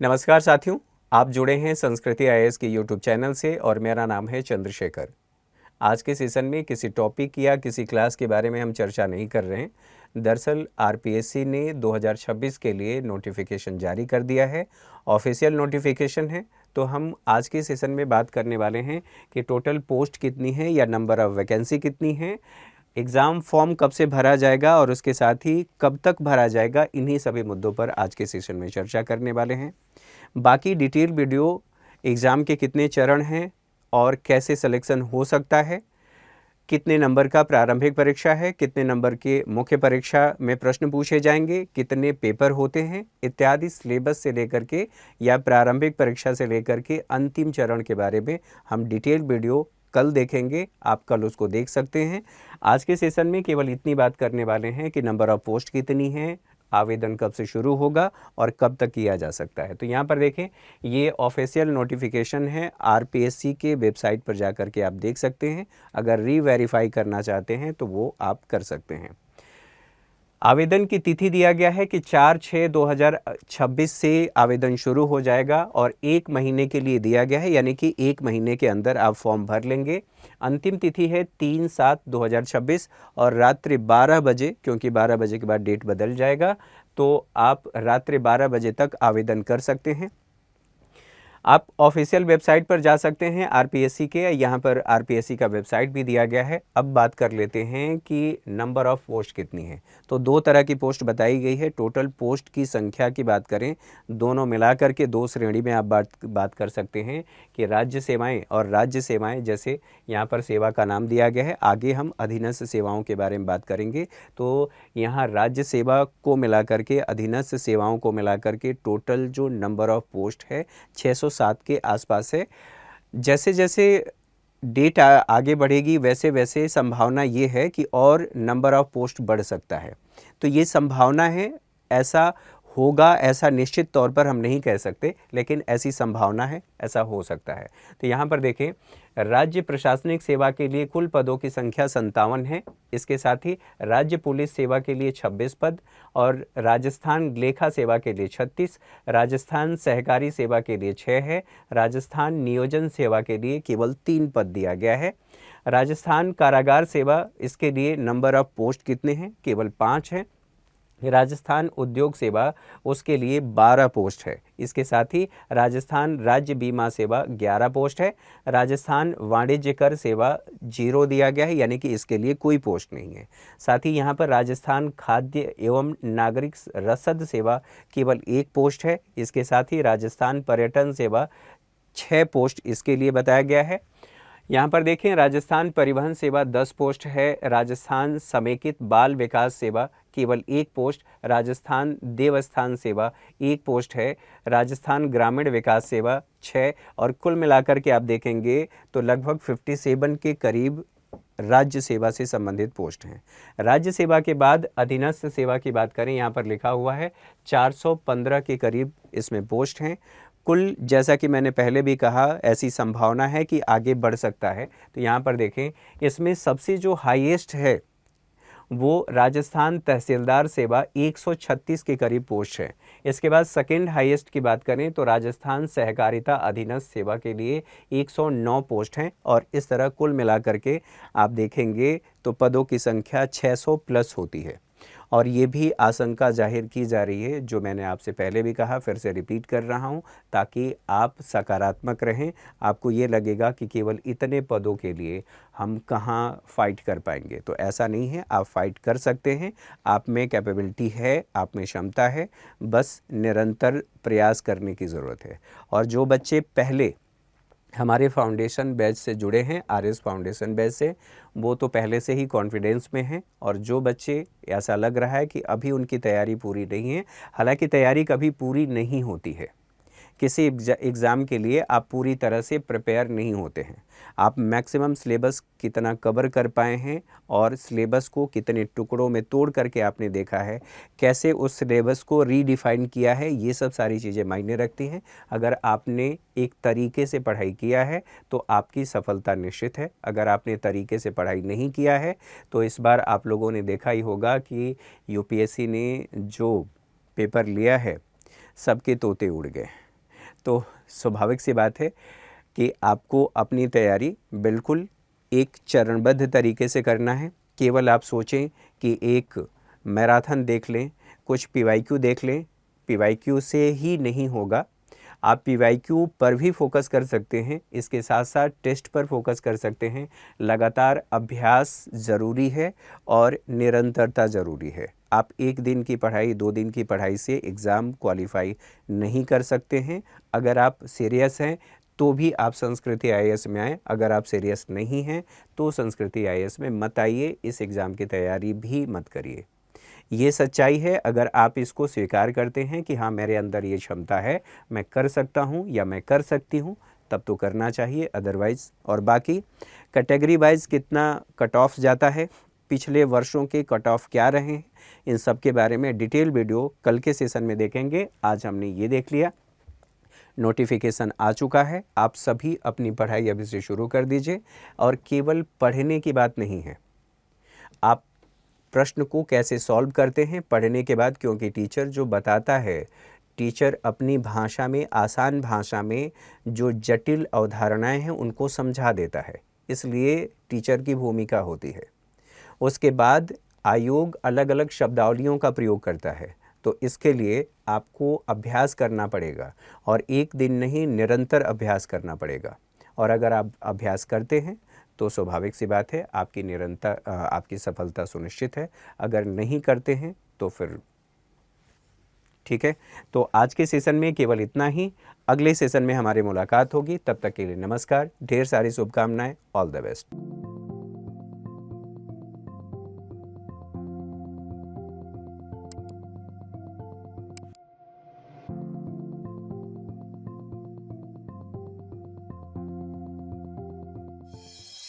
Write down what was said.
नमस्कार साथियों, आप जुड़े हैं संस्कृति आईएएस के यूट्यूब चैनल से और मेरा नाम है चंद्रशेखर। आज के सेशन में किसी टॉपिक या किसी क्लास के बारे में हम चर्चा नहीं कर रहे हैं। दरअसल आरपीएससी ने 2026 के लिए नोटिफिकेशन जारी कर दिया है, ऑफिशियल नोटिफिकेशन है। तो हम आज के सेशन में बात करने वाले हैं कि टोटल पोस्ट कितनी है या नंबर ऑफ़ वैकेंसी कितनी है, एग्ज़ाम फॉर्म कब से भरा जाएगा और उसके साथ ही कब तक भरा जाएगा। इन्हीं सभी मुद्दों पर आज के सेशन में चर्चा करने वाले हैं। बाकी डिटेल वीडियो, एग्ज़ाम के कितने चरण हैं और कैसे सिलेक्शन हो सकता है, कितने नंबर का प्रारंभिक परीक्षा है, कितने नंबर के मुख्य परीक्षा में प्रश्न पूछे जाएंगे, कितने पेपर होते हैं इत्यादि, सिलेबस से लेकर के या प्रारंभिक परीक्षा से लेकर के अंतिम चरण के बारे में हम डिटेल वीडियो कल देखेंगे। आप कल उसको देख सकते हैं। आज के सेशन में केवल इतनी बात करने वाले हैं कि नंबर ऑफ पोस्ट कितनी है, आवेदन कब से शुरू होगा और कब तक किया जा सकता है। तो यहाँ पर देखें, ये ऑफिशियल नोटिफिकेशन है, आरपीएससी के वेबसाइट पर जाकर के आप देख सकते हैं। अगर री-वेरीफाई करना चाहते हैं तो वो आप कर सकते हैं। आवेदन की तिथि दिया गया है कि 4/6/2026 से आवेदन शुरू हो जाएगा और 1 महीने के लिए दिया गया है, यानी कि 1 महीने के अंदर आप फॉर्म भर लेंगे। अंतिम तिथि है 3/7/2026 और रात्रि 12 बजे, क्योंकि 12 बजे के बाद डेट बदल जाएगा, तो आप रात्रि 12 बजे तक आवेदन कर सकते हैं। आप ऑफिशियल वेबसाइट पर जा सकते हैं आरपीएससी के, यहाँ पर आरपीएससी का वेबसाइट भी दिया गया है। अब बात कर लेते हैं कि नंबर ऑफ़ पोस्ट कितनी है। तो 2 तरह की पोस्ट बताई गई है। टोटल पोस्ट की संख्या की बात करें, दोनों मिलाकर के 2 श्रेणी में आप बात कर सकते हैं कि राज्य सेवाएं और राज्य सेवाएं। जैसे यहाँ पर सेवा का नाम दिया गया है, आगे हम अधीनस्थ सेवाओं के बारे में बात करेंगे। तो यहाँ राज्य सेवा को मिलाकर के, अधीनस्थ सेवाओं को मिलाकर के टोटल जो नंबर ऑफ़ पोस्ट है 607 के आसपास है। जैसे जैसे डेट आगे बढ़ेगी वैसे वैसे संभावना ये है कि और नंबर ऑफ़ पोस्ट बढ़ सकता है। तो ये संभावना है, ऐसा होगा ऐसा निश्चित तौर पर हम नहीं कह सकते, लेकिन ऐसी संभावना है, ऐसा हो सकता है। तो यहाँ पर देखें, राज्य प्रशासनिक सेवा के लिए कुल पदों की संख्या 57 है। इसके साथ ही राज्य पुलिस सेवा के लिए 26 पद और राजस्थान लेखा सेवा के लिए 36, राजस्थान सहकारी सेवा के लिए 6 है, राजस्थान नियोजन सेवा के लिए केवल 3 पद दिया गया है। राजस्थान कारागार सेवा, इसके लिए नंबर ऑफ पोस्ट कितने हैं, केवल 5 हैं। राजस्थान उद्योग सेवा, उसके लिए 12 पोस्ट है। इसके साथ ही राजस्थान राज्य बीमा सेवा 11 पोस्ट है। राजस्थान वाणिज्य कर सेवा 0 दिया गया है, यानी कि इसके लिए कोई पोस्ट नहीं है। साथ ही यहाँ पर राजस्थान खाद्य एवं नागरिक रसद सेवा केवल 1 पोस्ट है। इसके साथ ही राजस्थान पर्यटन सेवा 6 पोस्ट इसके लिए बताया गया है। यहाँ पर देखें, राजस्थान परिवहन सेवा 10 पोस्ट है। राजस्थान समेकित बाल विकास सेवा केवल 1 पोस्ट। राजस्थान देवस्थान सेवा 1 पोस्ट है। राजस्थान ग्रामीण विकास सेवा 6, और कुल मिलाकर के आप देखेंगे तो लगभग 57 के करीब राज्य सेवा से संबंधित पोस्ट हैं। राज्य सेवा के बाद अधीनस्थ सेवा की बात करें, यहाँ पर लिखा हुआ है 415 के करीब इसमें पोस्ट हैं। कुल, जैसा कि मैंने पहले भी कहा, ऐसी संभावना है कि आगे बढ़ सकता है। तो यहाँ पर देखें, इसमें सबसे जो हाईएस्ट है वो राजस्थान तहसीलदार सेवा 136 के करीब पोस्ट है। इसके बाद सेकंड हाईएस्ट की बात करें तो राजस्थान सहकारिता अधीनस्थ सेवा के लिए 109 पोस्ट हैं। और इस तरह कुल मिलाकर के आप देखेंगे तो पदों की संख्या 600 प्लस होती है। और ये भी आशंका जाहिर की जा रही है, जो मैंने आपसे पहले भी कहा, फिर से रिपीट कर रहा हूँ, ताकि आप सकारात्मक रहें। आपको ये लगेगा कि केवल इतने पदों के लिए हम कहाँ फ़ाइट कर पाएंगे, तो ऐसा नहीं है, आप फ़ाइट कर सकते हैं। आप में कैपेबिलिटी है, आप में क्षमता है, बस निरंतर प्रयास करने की ज़रूरत है। और जो बच्चे पहले हमारे फाउंडेशन बैच से जुड़े हैं, आरएस फाउंडेशन बैच से, वो तो पहले से ही कॉन्फिडेंस में हैं। और जो बच्चे ऐसा लग रहा है कि अभी उनकी तैयारी पूरी नहीं है, हालांकि तैयारी कभी पूरी नहीं होती है। किसी एग्ज़ाम के लिए आप पूरी तरह से प्रिपेयर नहीं होते हैं। आप मैक्सिमम सिलेबस कितना कवर कर पाए हैं और सिलेबस को कितने टुकड़ों में तोड़ करके आपने देखा है, कैसे उस सिलेबस को रीडिफ़ाइन किया है, ये सब सारी चीज़ें मायने रखती हैं। अगर आपने एक तरीके से पढ़ाई किया है तो आपकी सफलता निश्चित है। अगर आपने तरीके से पढ़ाई नहीं किया है तो इस बार आप लोगों ने देखा ही होगा कि यूपीएससी ने जो पेपर लिया है, सबके तोते उड़ गए। तो स्वाभाविक सी बात है कि आपको अपनी तैयारी बिल्कुल एक चरणबद्ध तरीके से करना है। केवल आप सोचें कि एक मैराथन देख लें, कुछ पीवाईक्यू देख लें, पीवाईक्यू से ही नहीं होगा। आप पीवाईक्यू पर भी फोकस कर सकते हैं, इसके साथ साथ टेस्ट पर फोकस कर सकते हैं। लगातार अभ्यास ज़रूरी है और निरंतरता ज़रूरी है। आप एक दिन की पढ़ाई, 2 दिन की पढ़ाई से एग्ज़ाम क्वालिफाई नहीं कर सकते हैं। अगर आप सीरियस हैं तो भी आप संस्कृति आईएएस में आएँ, अगर आप सीरियस नहीं हैं तो संस्कृति आईएएस में मत आइए, इस एग्ज़ाम की तैयारी भी मत करिए। ये सच्चाई है। अगर आप इसको स्वीकार करते हैं कि हाँ, मेरे अंदर ये क्षमता है, मैं कर सकता हूँ या मैं कर सकती हूँ, तब तो करना चाहिए, अदरवाइज़। और बाकी कैटेगरी वाइज कितना कट ऑफ जाता है, पिछले वर्षों के कट ऑफ क्या रहे हैं, इन सब के बारे में डिटेल वीडियो कल के सेशन में देखेंगे। आज हमने ये देख लिया, नोटिफिकेशन आ चुका है, आप सभी अपनी पढ़ाई अभी से शुरू कर दीजिए। और केवल पढ़ने की बात नहीं है, आप प्रश्न को कैसे सॉल्व करते हैं पढ़ने के बाद, क्योंकि टीचर जो बताता है, टीचर अपनी भाषा में, आसान भाषा में जो जटिल अवधारणाएं हैं उनको समझा देता है, इसलिए टीचर की भूमिका होती है। उसके बाद आयोग अलग अलग शब्दावलियों का प्रयोग करता है, तो इसके लिए आपको अभ्यास करना पड़ेगा और एक दिन नहीं, निरंतर अभ्यास करना पड़ेगा। और अगर आप अभ्यास करते हैं तो स्वाभाविक सी बात है, आपकी निरंतर आपकी सफलता सुनिश्चित है। अगर नहीं करते हैं तो फिर ठीक है। तो आज के सेशन में केवल इतना ही, अगले सेशन में हमारी मुलाकात होगी। तब तक के लिए नमस्कार, ढेर सारी शुभकामनाएं, ऑल द बेस्ट।